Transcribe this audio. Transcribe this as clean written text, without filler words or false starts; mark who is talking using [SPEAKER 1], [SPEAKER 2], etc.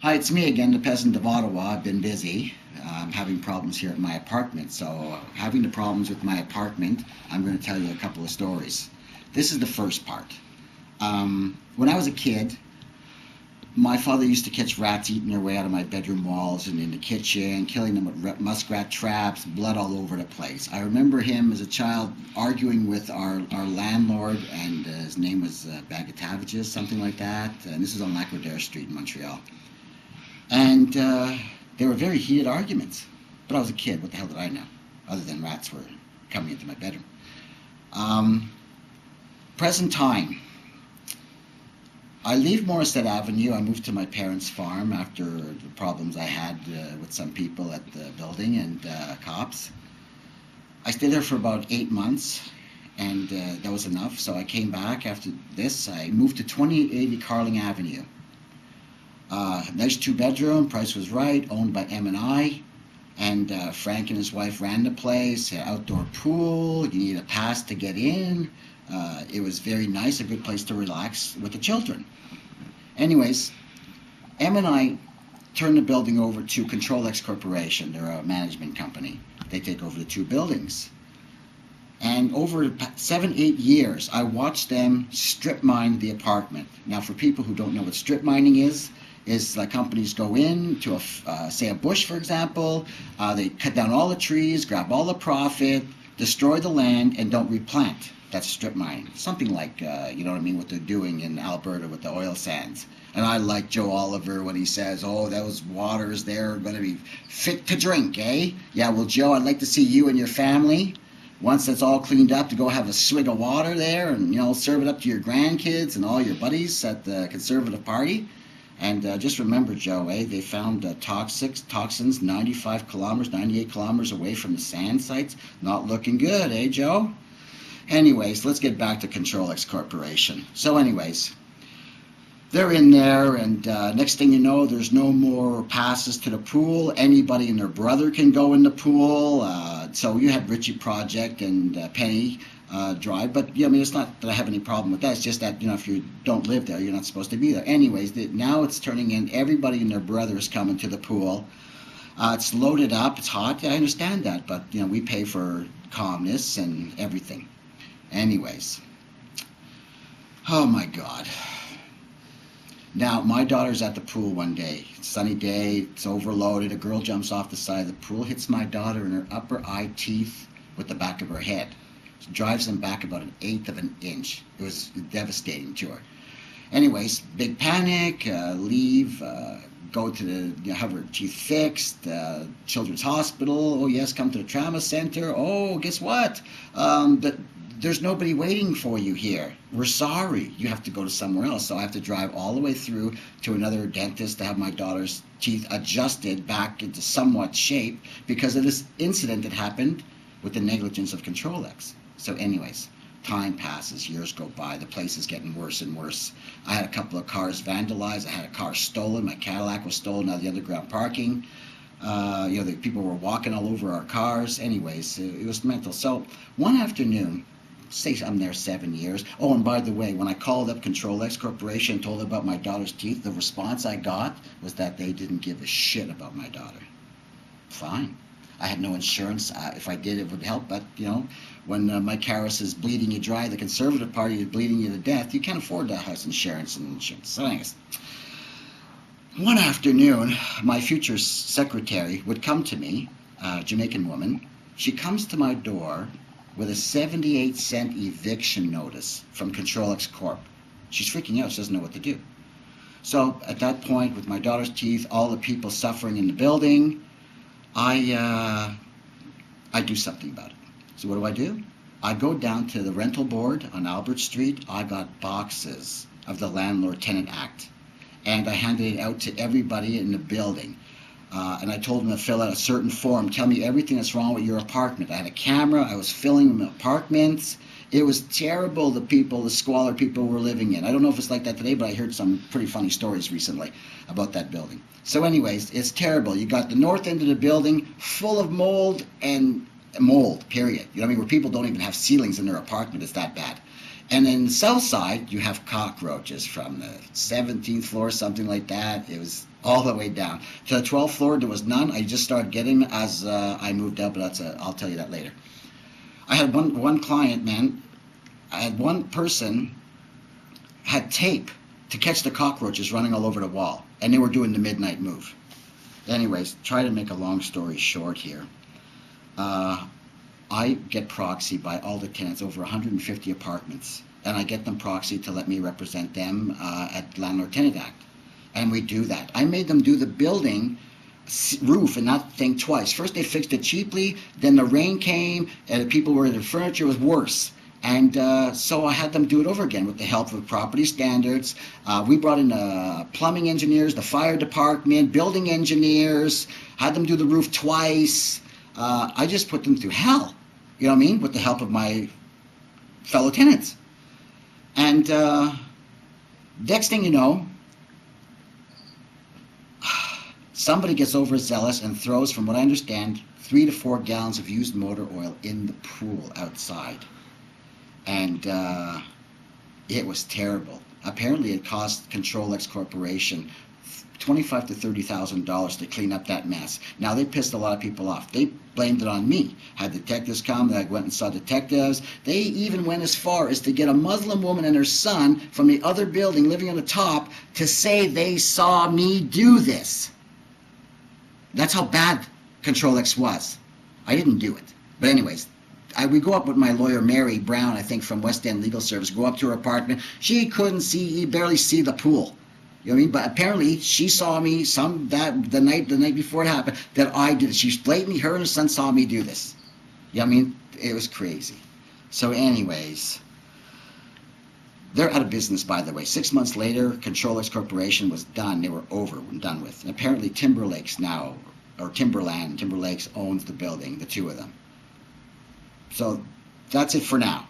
[SPEAKER 1] Hi, it's me again, the peasant of Ottawa. I've been busy. I'm having problems here at my apartment. So, having the problems with my apartment, I'm going to tell you a couple of stories. This is the first part. When I was a kid, my father used to catch rats eating their way out of my bedroom walls and in the kitchen, killing them with muskrat traps, blood all over the place. I remember him as a child arguing with our landlord, and his name was Bagataviges, something like that. And this is on Lac Street in Montreal. And they were very heated arguments. But I was a kid. What the hell did I know? Other than rats were coming into my bedroom. Um, Present time. I leave Morissette Avenue. I moved to my parents' farm after the problems I had with some people at the building and cops. I stayed there for about 8 months, and that was enough. So I came back after this. I moved to 2880 Carling Avenue. Nice two-bedroom, price was right, owned by M&I, and Frank and his wife ran the place, outdoor pool, you need a pass to get in. It was very nice, a good place to relax with the children. Anyways, M&I turned the building over to Controlex Corporation. They're a management company. They take over the two buildings. And over 7-8 years, I watched them strip mine the apartment. Now, for people who don't know what strip mining is like companies go in to say a bush, for example, they cut down all the trees, grab all the profit, destroy the land, and don't replant. That's strip mining. Something like, you know what I mean, what they're doing in Alberta with the oil sands. And I like Joe Oliver when he says, oh, those waters there are going to be fit to drink, eh? Yeah, well, Joe, I'd like to see you and your family, once that's all cleaned up, to go have a swig of water there and, serve it up to your grandkids and all your buddies at the Conservative Party. And just remember, Joe, they found toxins 95 kilometers, 98 kilometers away from the sand sites. Not looking good, eh, Joe? Anyways, let's get back to Controlex Corporation. So anyways, they're in there, and next thing you know, there's no more passes to the pool. Anybody and their brother can go in the pool. So you had Richie Project and Penny Drive, but it's not that I have any problem with that. It's just that if you don't live there, you're not supposed to be there. Anyways, now it's turning in. Everybody and their brother is coming to the pool. It's loaded up. It's hot. I understand that, but we pay for calmness and everything. Anyways, oh my God. Now, my daughter's at the pool one day. Sunny day, it's overloaded. A girl jumps off the side of the pool, hits my daughter in her upper eye teeth with the back of her head. She drives them back about 1/8 of an inch. It was devastating to her. Anyways, big panic, leave, go to have her teeth fixed, Children's Hospital. Oh yes, come to the trauma center. Oh, guess what? There's nobody waiting for you here. We're sorry. You have to go to somewhere else. So I have to drive all the way through to another dentist to have my daughter's teeth adjusted back into somewhat shape because of this incident that happened with the negligence of Controlex. So anyways, time passes, years go by, the place is getting worse and worse. I had a couple of cars vandalized, I had a car stolen, my Cadillac was stolen out of the underground parking. The people were walking all over our cars. Anyways, it was mental. So one afternoon, say I'm there 7 years. Oh, and by the way, when I called up Controlex Corporation and told them about my daughter's teeth, the response I got was that they didn't give a shit about my daughter. Fine. I had no insurance. If I did, it would help. But, when Mike Harris is bleeding you dry, the Conservative Party is bleeding you to death, you can't afford to house insurance and insurance. So anyways, one afternoon, my future secretary would come to me, a Jamaican woman. She comes to my door with a 78-cent eviction notice from Controlex Corp. She's freaking out. She doesn't know what to do. So at that point, with my daughter's teeth, all the people suffering in the building, I do something about it. So what do? I go down to the rental board on Albert Street. I got boxes of the Landlord-Tenant Act, and I handed it out to everybody in the building. And I told them to fill out a certain form. Tell me everything that's wrong with your apartment. I had a camera. I was filming apartments. It was terrible, the squalor people were living in. I don't know if it's like that today, but I heard some pretty funny stories recently about that building. So anyways, it's terrible. You got the north end of the building full of mold, period. Where people don't even have ceilings in their apartment. It's that bad. And in the south side, you have cockroaches from the 17th floor, something like that. It was all the way down. To the 12th floor, there was none. I just started getting them as I moved up, but I'll tell you that later. I had one client, man. I had one person had tape to catch the cockroaches running all over the wall, and they were doing the midnight move. Anyways, try to make a long story short here. I get proxy by all the tenants, over 150 apartments, and I get them proxy to let me represent them at Landlord-Tenant Act. And we do that. I made them do the building roof and that thing twice. First they fixed it cheaply, then the rain came, and the people were, the furniture was worse. And so I had them do it over again with the help of property standards. We brought in plumbing engineers, the fire department, building engineers, had them do the roof twice. I just put them through hell, you know what I mean, with the help of my fellow tenants. And next thing you know, somebody gets overzealous and throws, from what I understand, 3 to 4 gallons of used motor oil in the pool outside. And it was terrible. Apparently it cost Controlex Corporation $25,000 to $30,000 to clean up that mess. Now, they pissed a lot of people off. They blamed it on me. Had detectives come. I went and saw detectives. They even went as far as to get a Muslim woman and her son from the other building living on the top to say they saw me do this. That's how bad Controlex was. I didn't do it. But anyways, we go up with my lawyer, Mary Brown, I think, from West End Legal Service, go up to her apartment. She couldn't see, barely see the pool. You know what I mean? But apparently she saw me the night before it happened, that I did it. She blatantly, her and her son saw me do this. You know what I mean? It was crazy. So anyways, they're out of business, by the way. 6 months later, Controlex Corporation was done. They were over and done with. And apparently Timberlakes now, or Timberlakes owns the building, the two of them. So that's it for now.